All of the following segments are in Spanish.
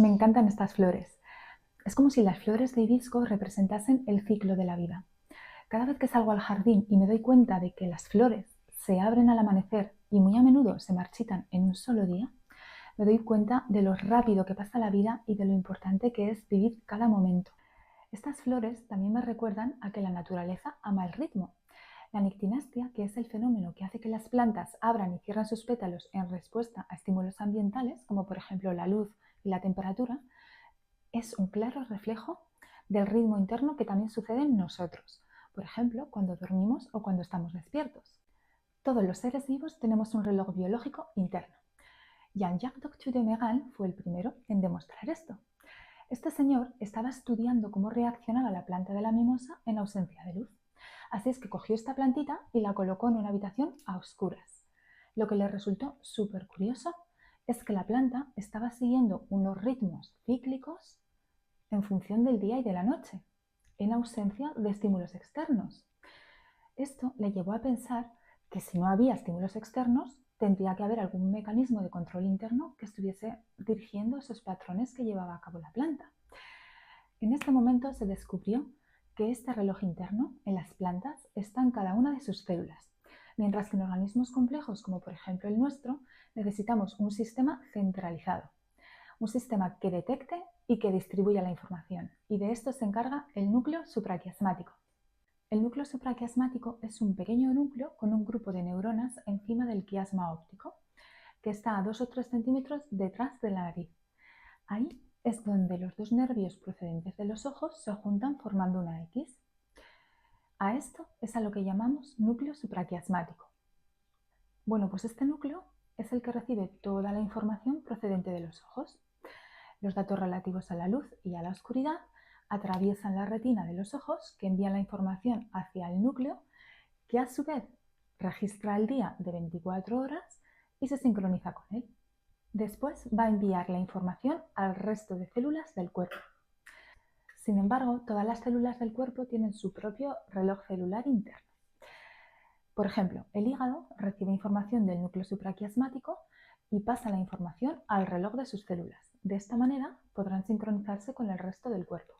Me encantan estas flores. Es como si las flores de hibisco representasen el ciclo de la vida. Cada vez que salgo al jardín y me doy cuenta de que las flores se abren al amanecer y muy a menudo se marchitan en un solo día, me doy cuenta de lo rápido que pasa la vida y de lo importante que es vivir cada momento. Estas flores también me recuerdan a que la naturaleza ama el ritmo. La nictinastia, que es el fenómeno que hace que las plantas abran y cierran sus pétalos en respuesta a estímulos ambientales, como por ejemplo la luz y la temperatura, es un claro reflejo del ritmo interno que también sucede en nosotros, por ejemplo, cuando dormimos o cuando estamos despiertos. Todos los seres vivos tenemos un reloj biológico interno. Jean-Jacques Doctu de Meral fue el primero en demostrar esto. Este señor estaba estudiando cómo reaccionaba la planta de la mimosa en ausencia de luz. Así es que cogió esta plantita y la colocó en una habitación a oscuras. Lo que le resultó súper curioso es que la planta estaba siguiendo unos ritmos cíclicos en función del día y de la noche, en ausencia de estímulos externos. Esto le llevó a pensar que si no había estímulos externos, tendría que haber algún mecanismo de control interno que estuviese dirigiendo esos patrones que llevaba a cabo la planta. En este momento se descubrió que este reloj interno en las plantas está en cada una de sus células, mientras que en organismos complejos, como por ejemplo el nuestro, necesitamos un sistema centralizado, un sistema que detecte y que distribuya la información, y de esto se encarga el núcleo supraquiasmático. El núcleo supraquiasmático es un pequeño núcleo con un grupo de neuronas encima del quiasma óptico, que está a 2 o 3 centímetros detrás de la nariz. Ahí es donde los dos nervios procedentes de los ojos se juntan formando una X. A esto es a lo que llamamos núcleo supraquiasmático. Bueno, pues este núcleo es el que recibe toda la información procedente de los ojos. Los datos relativos a la luz y a la oscuridad atraviesan la retina de los ojos, que envía la información hacia el núcleo, que a su vez registra el día de 24 horas y se sincroniza con él. Después va a enviar la información al resto de células del cuerpo. Sin embargo, todas las células del cuerpo tienen su propio reloj celular interno. Por ejemplo, el hígado recibe información del núcleo supraquiasmático y pasa la información al reloj de sus células. De esta manera podrán sincronizarse con el resto del cuerpo.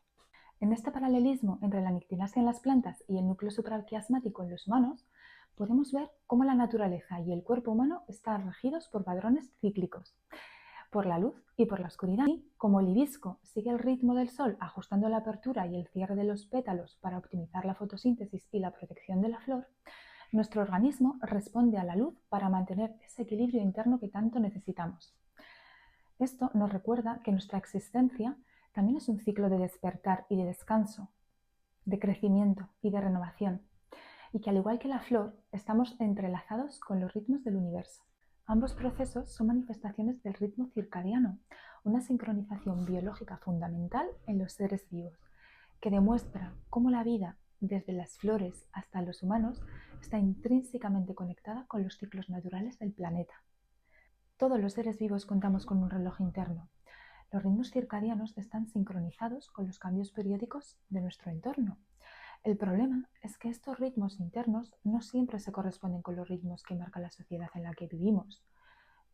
En este paralelismo entre la nictinasia en las plantas y el núcleo supraquiasmático en los humanos, podemos ver cómo la naturaleza y el cuerpo humano están regidos por patrones cíclicos, por la luz y por la oscuridad. Y como el hibisco sigue el ritmo del sol ajustando la apertura y el cierre de los pétalos para optimizar la fotosíntesis y la protección de la flor, nuestro organismo responde a la luz para mantener ese equilibrio interno que tanto necesitamos. Esto nos recuerda que nuestra existencia también es un ciclo de despertar y de descanso, de crecimiento y de renovación, y que al igual que la flor, estamos entrelazados con los ritmos del universo. Ambos procesos son manifestaciones del ritmo circadiano, una sincronización biológica fundamental en los seres vivos, que demuestra cómo la vida, desde las flores hasta los humanos, está intrínsecamente conectada con los ciclos naturales del planeta. Todos los seres vivos contamos con un reloj interno. Los ritmos circadianos están sincronizados con los cambios periódicos de nuestro entorno. El problema es que estos ritmos internos no siempre se corresponden con los ritmos que marca la sociedad en la que vivimos,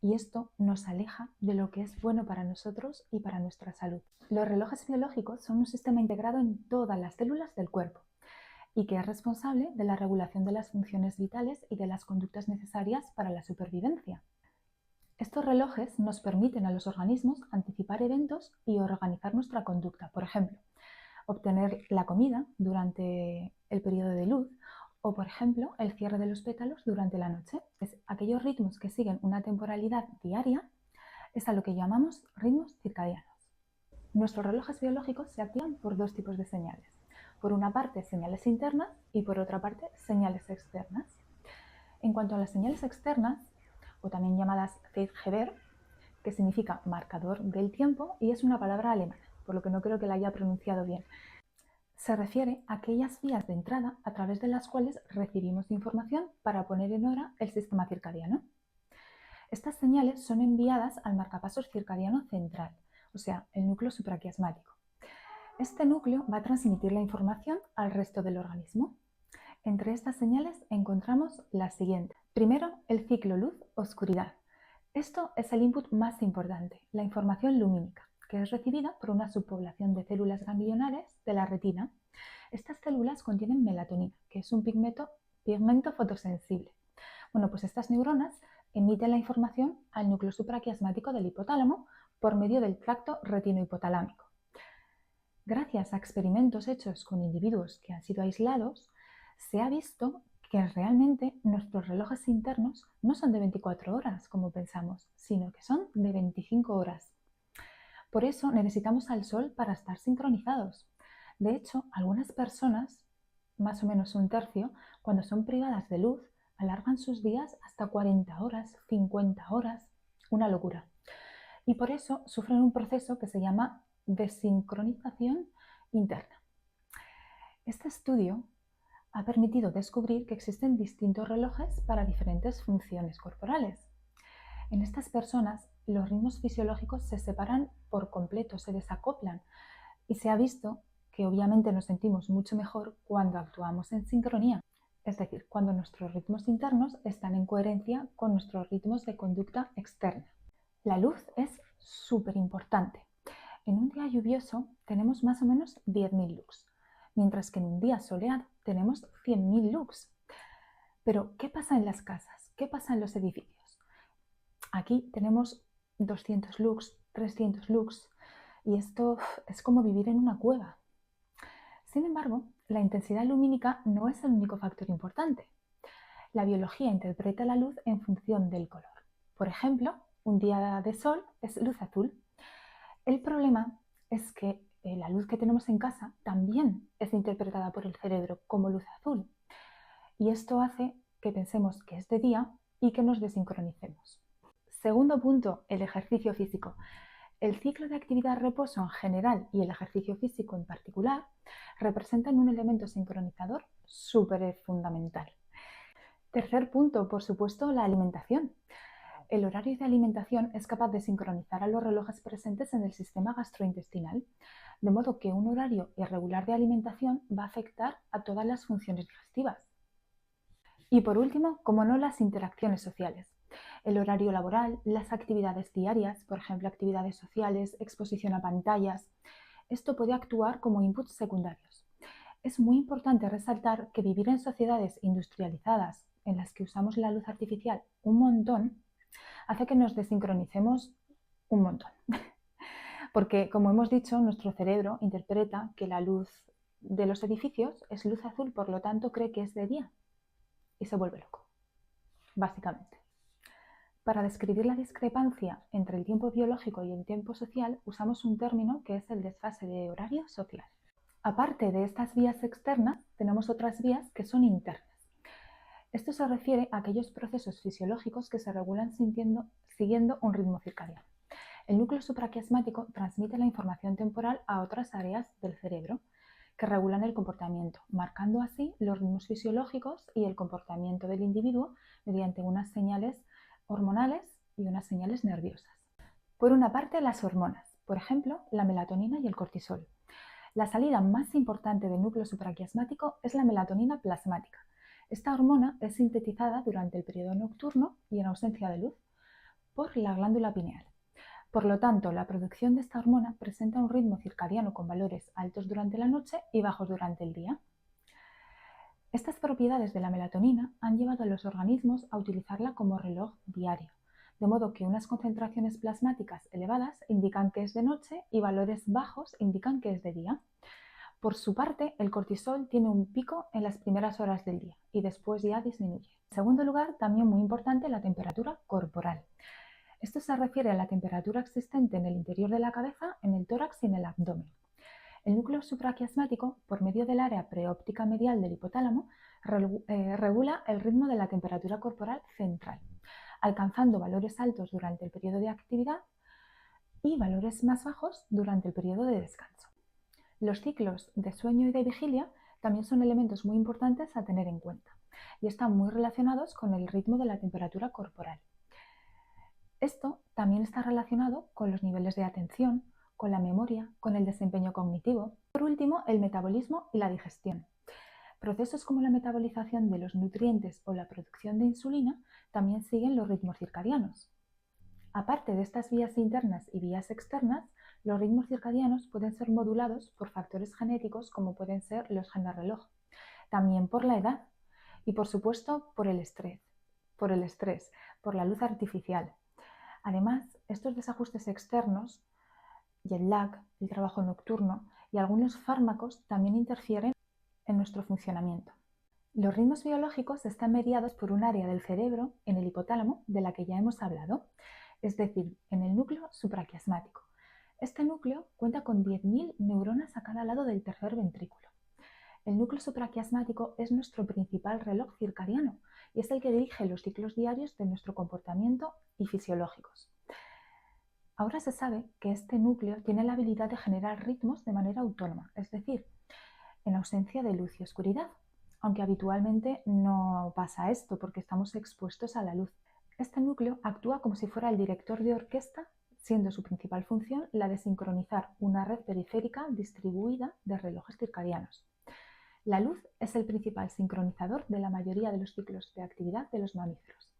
y esto nos aleja de lo que es bueno para nosotros y para nuestra salud. Los relojes biológicos son un sistema integrado en todas las células del cuerpo y que es responsable de la regulación de las funciones vitales y de las conductas necesarias para la supervivencia. Estos relojes nos permiten a los organismos anticipar eventos y organizar nuestra conducta. Por ejemplo, obtener la comida durante el periodo de luz o, por ejemplo, el cierre de los pétalos durante la noche. Aquellos ritmos que siguen una temporalidad diaria es a lo que llamamos ritmos circadianos. Nuestros relojes biológicos se activan por dos tipos de señales. Por una parte, señales internas y por otra parte, señales externas. En cuanto a las señales externas, o también llamadas Zeitgeber, que significa marcador del tiempo y es una palabra alemana, por lo que no creo que la haya pronunciado bien. Se refiere a aquellas vías de entrada a través de las cuales recibimos información para poner en hora el sistema circadiano. Estas señales son enviadas al marcapasos circadiano central, o sea, el núcleo supraquiasmático. Este núcleo va a transmitir la información al resto del organismo. Entre estas señales encontramos las siguientes. Primero, el ciclo luz-oscuridad. Esto es el input más importante, la información lumínica. que es recibida por una subpoblación de células ganglionares de la retina. Estas células contienen melatonina, que es un pigmento fotosensible. Bueno, pues estas neuronas emiten la información al núcleo supraquiasmático del hipotálamo por medio del tracto retinohipotalámico. Gracias a experimentos hechos con individuos que han sido aislados, se ha visto que realmente nuestros relojes internos no son de 24 horas, como pensamos, sino que son de 25 horas. Por eso necesitamos al sol para estar sincronizados. De hecho, algunas personas, más o menos un tercio, cuando son privadas de luz, alargan sus días hasta 40 horas, 50 horas, una locura. Y por eso sufren un proceso que se llama desincronización interna. Este estudio ha permitido descubrir que existen distintos relojes para diferentes funciones corporales. En estas personas, los ritmos fisiológicos se separan por completo, se desacoplan, y se ha visto que obviamente nos sentimos mucho mejor cuando actuamos en sincronía, es decir, cuando nuestros ritmos internos están en coherencia con nuestros ritmos de conducta externa. La luz es súper importante. En un día lluvioso tenemos más o menos 10.000 lux, mientras que en un día soleado tenemos 100.000 lux. Pero, ¿qué pasa en las casas? ¿Qué pasa en los edificios? Aquí tenemos 200 lux, 300 lux, y esto es como vivir en una cueva. Sin embargo, la intensidad lumínica no es el único factor importante. La biología interpreta la luz en función del color. Por ejemplo, un día de sol es luz azul. El problema es que la luz que tenemos en casa también es interpretada por el cerebro como luz azul. Y esto hace que pensemos que es de día y que nos desincronicemos. Segundo punto, el ejercicio físico. El ciclo de actividad-reposo en general y el ejercicio físico en particular representan un elemento sincronizador súper fundamental. Tercer punto, por supuesto, la alimentación. El horario de alimentación es capaz de sincronizar a los relojes presentes en el sistema gastrointestinal, de modo que un horario irregular de alimentación va a afectar a todas las funciones digestivas. Y por último, como no, las interacciones sociales. El horario laboral, las actividades diarias, por ejemplo, actividades sociales, exposición a pantallas, esto puede actuar como inputs secundarios. Es muy importante resaltar que vivir en sociedades industrializadas en las que usamos la luz artificial un montón hace que nos desincronicemos un montón. Porque, como hemos dicho, nuestro cerebro interpreta que la luz de los edificios es luz azul, por lo tanto cree que es de día y se vuelve loco, básicamente. Para describir la discrepancia entre el tiempo biológico y el tiempo social, usamos un término que es el desfase de horario social. Aparte de estas vías externas, tenemos otras vías que son internas. Esto se refiere a aquellos procesos fisiológicos que se regulan siguiendo un ritmo circadiano. El núcleo supraquiasmático transmite la información temporal a otras áreas del cerebro que regulan el comportamiento, marcando así los ritmos fisiológicos y el comportamiento del individuo mediante unas señales hormonales y unas señales nerviosas. Por una parte, las hormonas, por ejemplo, la melatonina y el cortisol. La salida más importante del núcleo supraquiasmático es la melatonina plasmática. Esta hormona es sintetizada durante el periodo nocturno y en ausencia de luz por la glándula pineal. Por lo tanto, la producción de esta hormona presenta un ritmo circadiano con valores altos durante la noche y bajos durante el día. Estas propiedades de la melatonina han llevado a los organismos a utilizarla como reloj diario, de modo que unas concentraciones plasmáticas elevadas indican que es de noche y valores bajos indican que es de día. Por su parte, el cortisol tiene un pico en las primeras horas del día y después ya disminuye. En segundo lugar, también muy importante, la temperatura corporal. Esto se refiere a la temperatura existente en el interior de la cabeza, en el tórax y en el abdomen. El núcleo supraquiasmático, por medio del área preóptica medial del hipotálamo, regula el ritmo de la temperatura corporal central, alcanzando valores altos durante el periodo de actividad y valores más bajos durante el periodo de descanso. Los ciclos de sueño y de vigilia también son elementos muy importantes a tener en cuenta y están muy relacionados con el ritmo de la temperatura corporal. Esto también está relacionado con los niveles de atención, con la memoria, con el desempeño cognitivo. Por último, el metabolismo y la digestión. Procesos como la metabolización de los nutrientes o la producción de insulina también siguen los ritmos circadianos. Aparte de estas vías internas y vías externas, Los ritmos circadianos pueden ser modulados por factores genéticos como pueden ser los genes reloj, también por la edad y por supuesto por el estrés, por la luz artificial. Además, estos desajustes externos, jet lag, el trabajo nocturno y algunos fármacos también interfieren en nuestro funcionamiento. Los ritmos biológicos están mediados por un área del cerebro en el hipotálamo de la que ya hemos hablado, es decir, en el núcleo supraquiasmático. Este núcleo cuenta con 10.000 neuronas a cada lado del tercer ventrículo. El núcleo supraquiasmático es nuestro principal reloj circadiano y es el que dirige los ciclos diarios de nuestro comportamiento y fisiológicos. Ahora se sabe que este núcleo tiene la habilidad de generar ritmos de manera autónoma, es decir, en ausencia de luz y oscuridad, aunque habitualmente no pasa esto porque estamos expuestos a la luz. Este núcleo actúa como si fuera el director de orquesta, siendo su principal función la de sincronizar una red periférica distribuida de relojes circadianos. La luz es el principal sincronizador de la mayoría de los ciclos de actividad de los mamíferos.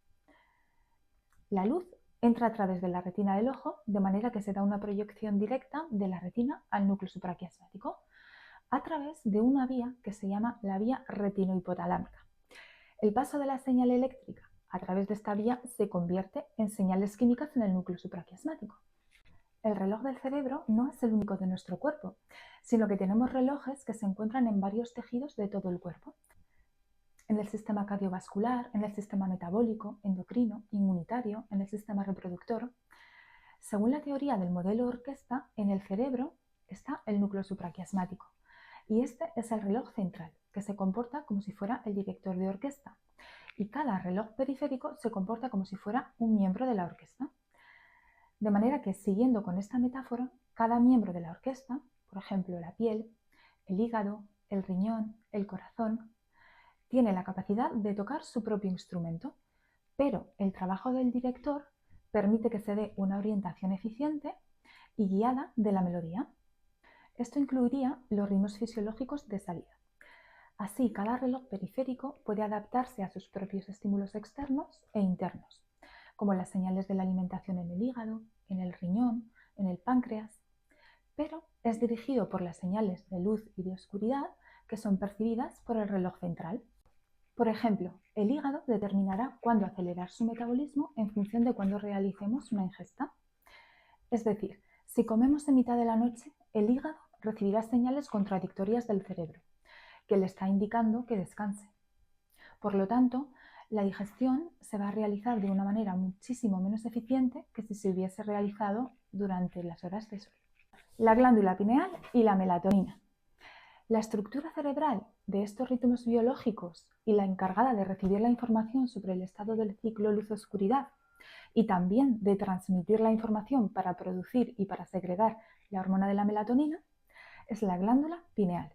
La luz entra a través de la retina del ojo, de manera que se da una proyección directa de la retina al núcleo supraquiasmático, a través de una vía que se llama la vía retinohipotalámica. El paso de la señal eléctrica a través de esta vía se convierte en señales químicas en el núcleo supraquiasmático. El reloj del cerebro no es el único de nuestro cuerpo, sino que tenemos relojes que se encuentran en varios tejidos de todo el cuerpo. En el sistema cardiovascular, en el sistema metabólico, endocrino, inmunitario, en el sistema reproductor. Según la teoría del modelo orquesta, en el cerebro está el núcleo supraquiasmático y este es el reloj central, que se comporta como si fuera el director de orquesta, y cada reloj periférico se comporta como si fuera un miembro de la orquesta. De manera que, siguiendo con esta metáfora, cada miembro de la orquesta, por ejemplo la piel, el hígado, el riñón, el corazón, tiene la capacidad de tocar su propio instrumento, pero el trabajo del director permite que se dé una orientación eficiente y guiada de la melodía. Esto incluiría los ritmos fisiológicos de salida. Así, cada reloj periférico puede adaptarse a sus propios estímulos externos e internos, como las señales de la alimentación en el hígado, en el riñón, en el páncreas, pero es dirigido por las señales de luz y de oscuridad que son percibidas por el reloj central. Por ejemplo, el hígado determinará cuándo acelerar su metabolismo en función de cuándo realicemos una ingesta. Es decir, si comemos en mitad de la noche, el hígado recibirá señales contradictorias del cerebro, que le está indicando que descanse. Por lo tanto, la digestión se va a realizar de una manera muchísimo menos eficiente que si se hubiese realizado durante las horas de sueño. La glándula pineal y la melatonina. La estructura cerebral de estos ritmos biológicos y la encargada de recibir la información sobre el estado del ciclo luz-oscuridad y también de transmitir la información para producir y para segregar la hormona de la melatonina es la glándula pineal.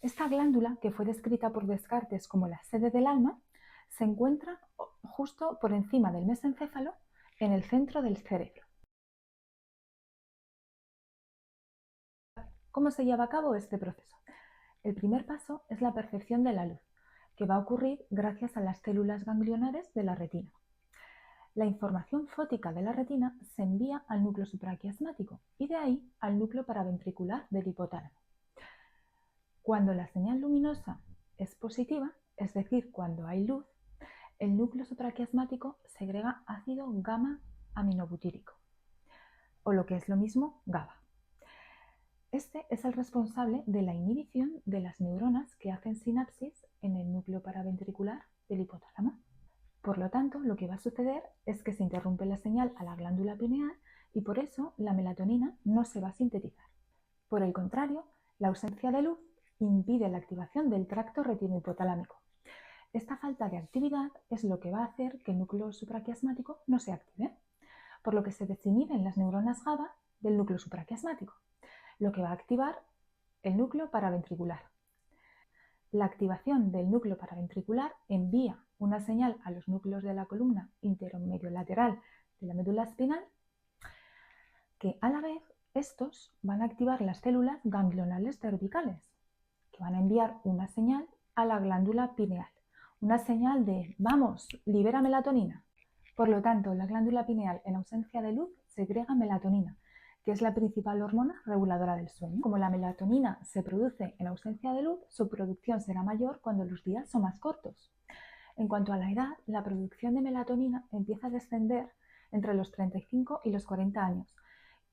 Esta glándula, que fue descrita por Descartes como la sede del alma, se encuentra justo por encima del mesencéfalo en el centro del cerebro. ¿Cómo se lleva a cabo este proceso? El primer paso es la percepción de la luz, que va a ocurrir gracias a las células ganglionares de la retina. La información fótica de la retina se envía al núcleo supraquiasmático y de ahí al núcleo paraventricular del hipotálamo. Cuando la señal luminosa es positiva, es decir, cuando hay luz, el núcleo supraquiasmático segrega ácido gamma-aminobutírico, o lo que es lo mismo, GABA. Este es el responsable de la inhibición de las neuronas que hacen sinapsis en el núcleo paraventricular del hipotálamo. Por lo tanto, lo que va a suceder es que se interrumpe la señal a la glándula pineal y por eso la melatonina no se va a sintetizar. Por el contrario, la ausencia de luz impide la activación del tracto retinohipotalámico. Esta falta de actividad es lo que va a hacer que el núcleo supraquiasmático no se active, por lo que se desinhiben las neuronas GABA del núcleo supraquiasmático, lo que va a activar el núcleo paraventricular. La activación del núcleo paraventricular envía una señal a los núcleos de la columna interomediolateral de la médula espinal, que a la vez estos van a activar las células ganglionales cervicales, que van a enviar una señal a la glándula pineal, una señal de «vamos, libera melatonina». Por lo tanto, la glándula pineal en ausencia de luz segrega melatonina, que es la principal hormona reguladora del sueño. Como la melatonina se produce en ausencia de luz, su producción será mayor cuando los días son más cortos. En cuanto a la edad, la producción de melatonina empieza a descender entre los 35 y los 40 años,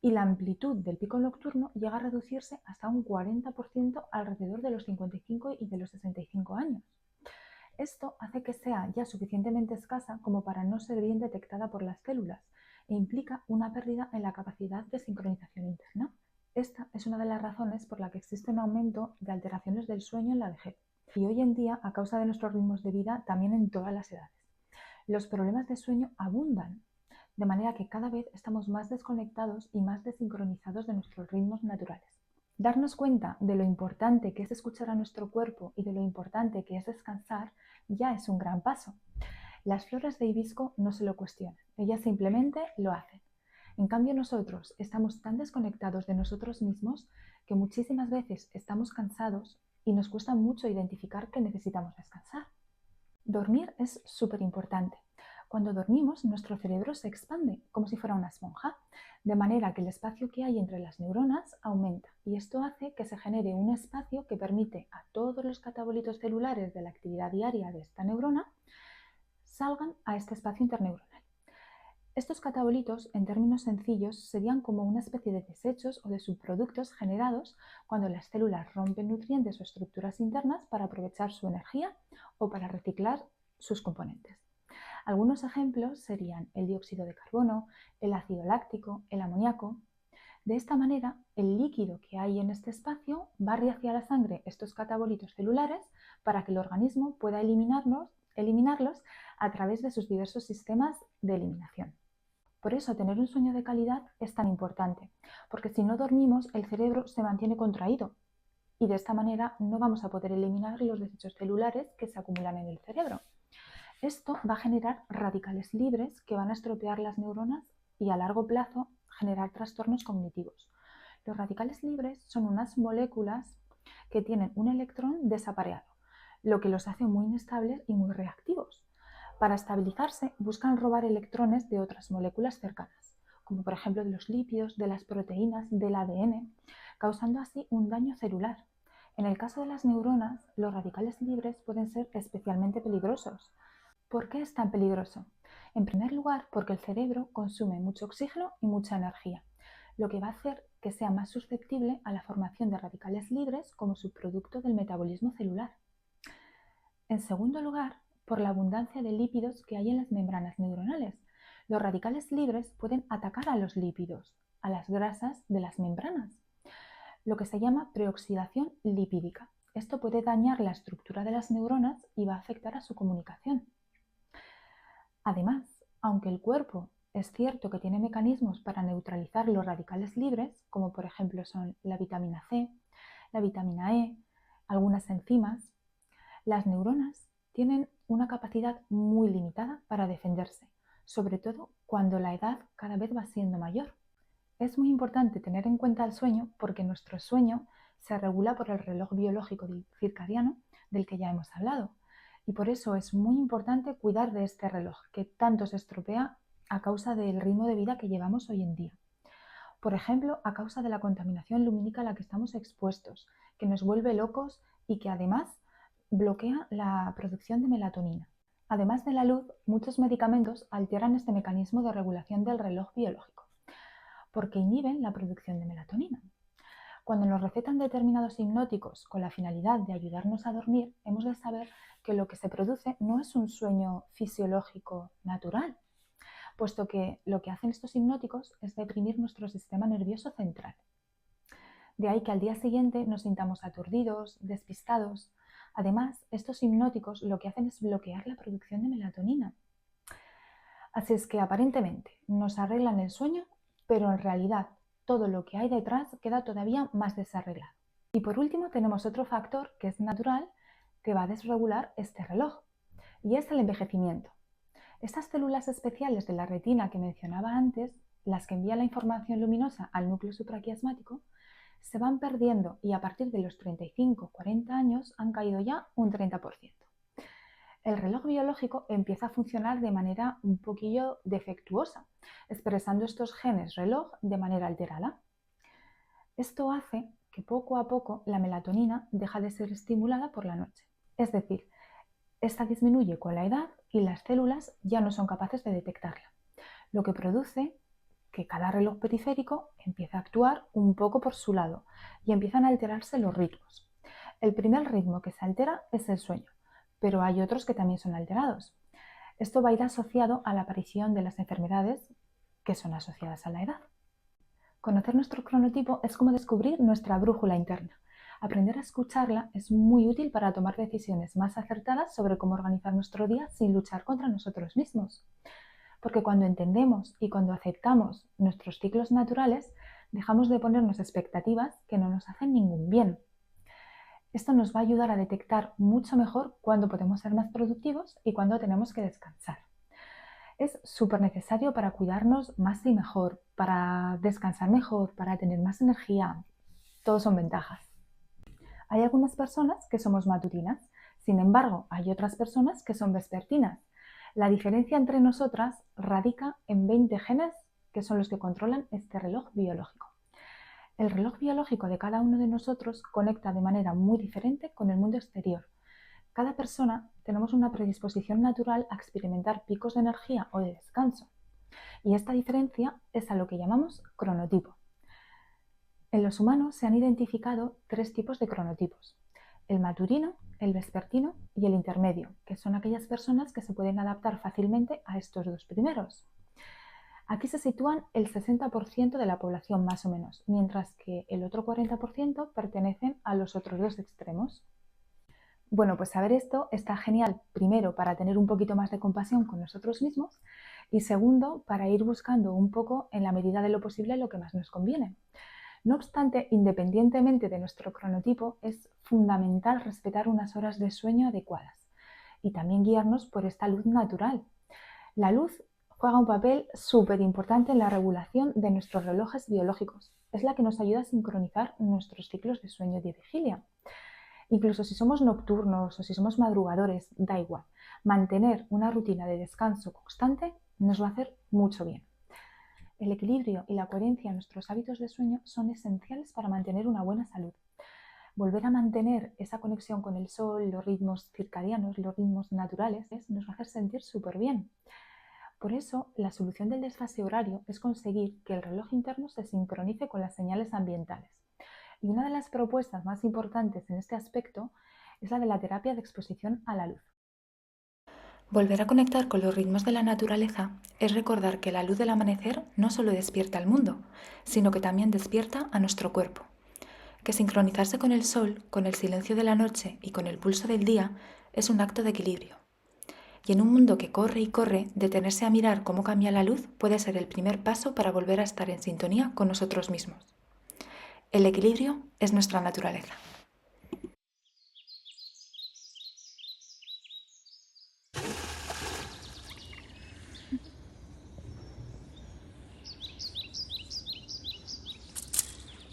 y la amplitud del pico nocturno llega a reducirse hasta un 40% alrededor de los 55 y de los 65 años. Esto hace que sea ya suficientemente escasa como para no ser bien detectada por las células e implica una pérdida en la capacidad de sincronización interna. Esta es una de las razones por la que existe un aumento de alteraciones del sueño en la vejez y hoy en día a causa de nuestros ritmos de vida también en todas las edades. Los problemas de sueño abundan, de manera que cada vez estamos más desconectados y más desincronizados de nuestros ritmos naturales. Darnos cuenta de lo importante que es escuchar a nuestro cuerpo y de lo importante que es descansar ya es un gran paso. Las flores de hibisco no se lo cuestionan, ellas simplemente lo hacen. En cambio nosotros estamos tan desconectados de nosotros mismos que muchísimas veces estamos cansados y nos cuesta mucho identificar que necesitamos descansar. Dormir es súper importante. Cuando dormimos, nuestro cerebro se expande como si fuera una esponja, de manera que el espacio que hay entre las neuronas aumenta y esto hace que se genere un espacio que permite a todos los catabolitos celulares de la actividad diaria de esta neurona salgan a este espacio interneuronal. Estos catabolitos, en términos sencillos, serían como una especie de desechos o de subproductos generados cuando las células rompen nutrientes o estructuras internas para aprovechar su energía o para reciclar sus componentes. Algunos ejemplos serían el dióxido de carbono, el ácido láctico, el amoníaco. De esta manera, el líquido que hay en este espacio barre hacia la sangre estos catabolitos celulares para que el organismo pueda eliminarlos a través de sus diversos sistemas de eliminación. Por eso, tener un sueño de calidad es tan importante, porque si no dormimos, el cerebro se mantiene contraído y de esta manera no vamos a poder eliminar los desechos celulares que se acumulan en el cerebro. Esto va a generar radicales libres que van a estropear las neuronas y a largo plazo generar trastornos cognitivos. Los radicales libres son unas moléculas que tienen un electrón desapareado, lo que los hace muy inestables y muy reactivos. Para estabilizarse buscan robar electrones de otras moléculas cercanas, como por ejemplo de los lípidos, de las proteínas, del ADN, causando así un daño celular. En el caso de las neuronas, los radicales libres pueden ser especialmente peligrosos. ¿Por qué es tan peligroso? En primer lugar, porque el cerebro consume mucho oxígeno y mucha energía, lo que va a hacer que sea más susceptible a la formación de radicales libres como subproducto del metabolismo celular. En segundo lugar, por la abundancia de lípidos que hay en las membranas neuronales. Los radicales libres pueden atacar a los lípidos, a las grasas de las membranas, lo que se llama preoxidación lipídica. Esto puede dañar la estructura de las neuronas y va a afectar a su comunicación. Además, aunque el cuerpo es cierto que tiene mecanismos para neutralizar los radicales libres, como por ejemplo son la vitamina C, la vitamina E, algunas enzimas, las neuronas tienen una capacidad muy limitada para defenderse, sobre todo cuando la edad cada vez va siendo mayor. Es muy importante tener en cuenta el sueño porque nuestro sueño se regula por el reloj biológico circadiano del que ya hemos hablado. Y por eso es muy importante cuidar de este reloj que tanto se estropea a causa del ritmo de vida que llevamos hoy en día. Por ejemplo, a causa de la contaminación lumínica a la que estamos expuestos, que nos vuelve locos y que además bloquea la producción de melatonina. Además de la luz, muchos medicamentos alteran este mecanismo de regulación del reloj biológico, porque inhiben la producción de melatonina. Cuando nos recetan determinados hipnóticos con la finalidad de ayudarnos a dormir, hemos de saber que lo que se produce no es un sueño fisiológico natural, puesto que lo que hacen estos hipnóticos es deprimir nuestro sistema nervioso central. De ahí que al día siguiente nos sintamos aturdidos, despistados. Además, estos hipnóticos lo que hacen es bloquear la producción de melatonina. Así es que aparentemente nos arreglan el sueño, pero en realidad todo lo que hay detrás queda todavía más desarreglado. Y por último tenemos otro factor que es natural que va a desregular este reloj y es el envejecimiento. Estas células especiales de la retina que mencionaba antes, las que envían la información luminosa al núcleo supraquiasmático, se van perdiendo y a partir de los 35-40 años han caído ya un 30%. El reloj biológico empieza a funcionar de manera un poquillo defectuosa, expresando estos genes reloj de manera alterada. Esto hace que poco a poco la melatonina deja de ser estimulada por la noche. Es decir, esta disminuye con la edad y las células ya no son capaces de detectarla, lo que produce que cada reloj periférico empiece a actuar un poco por su lado y empiezan a alterarse los ritmos. El primer ritmo que se altera es el sueño, pero hay otros que también son alterados. Esto va a ir asociado a la aparición de las enfermedades que son asociadas a la edad. Conocer nuestro cronotipo es como descubrir nuestra brújula interna. Aprender a escucharla es muy útil para tomar decisiones más acertadas sobre cómo organizar nuestro día sin luchar contra nosotros mismos. Porque cuando entendemos y cuando aceptamos nuestros ciclos naturales, dejamos de ponernos expectativas que no nos hacen ningún bien. Esto nos va a ayudar a detectar mucho mejor cuándo podemos ser más productivos y cuándo tenemos que descansar. Es súper necesario para cuidarnos más y mejor, para descansar mejor, para tener más energía. Todos son ventajas. Hay algunas personas que somos matutinas, sin embargo, hay otras personas que son vespertinas. La diferencia entre nosotras radica en 20 genes que son los que controlan este reloj biológico. El reloj biológico de cada uno de nosotros conecta de manera muy diferente con el mundo exterior. Cada persona tenemos una predisposición natural a experimentar picos de energía o de descanso, y esta diferencia es a lo que llamamos cronotipo. En los humanos se han identificado 3 tipos de cronotipos: el matutino, el vespertino y el intermedio, que son aquellas personas que se pueden adaptar fácilmente a estos 2 primeros. Aquí se sitúan el 60% de la población más o menos, mientras que el otro 40% pertenecen a los otros 2 extremos. Bueno, pues saber esto está genial, primero, para tener un poquito más de compasión con nosotros mismos y segundo, para ir buscando un poco, en la medida de lo posible, lo que más nos conviene. No obstante, independientemente de nuestro cronotipo, es fundamental respetar unas horas de sueño adecuadas y también guiarnos por esta luz natural. La luz juega un papel súper importante en la regulación de nuestros relojes biológicos. Es la que nos ayuda a sincronizar nuestros ciclos de sueño y de vigilia. Incluso si somos nocturnos o si somos madrugadores, da igual. Mantener una rutina de descanso constante nos va a hacer mucho bien. El equilibrio y la coherencia en nuestros hábitos de sueño son esenciales para mantener una buena salud. Volver a mantener esa conexión con el sol, los ritmos circadianos, los ritmos naturales, nos va a hacer sentir súper bien. Por eso, la solución del desfase horario es conseguir que el reloj interno se sincronice con las señales ambientales. Y una de las propuestas más importantes en este aspecto es la de la terapia de exposición a la luz. Volver a conectar con los ritmos de la naturaleza es recordar que la luz del amanecer no solo despierta al mundo, sino que también despierta a nuestro cuerpo. Que sincronizarse con el sol, con el silencio de la noche y con el pulso del día es un acto de equilibrio. Y en un mundo que corre y corre, detenerse a mirar cómo cambia la luz puede ser el primer paso para volver a estar en sintonía con nosotros mismos. El equilibrio es nuestra naturaleza.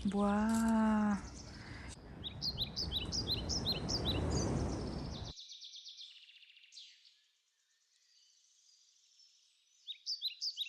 Buah.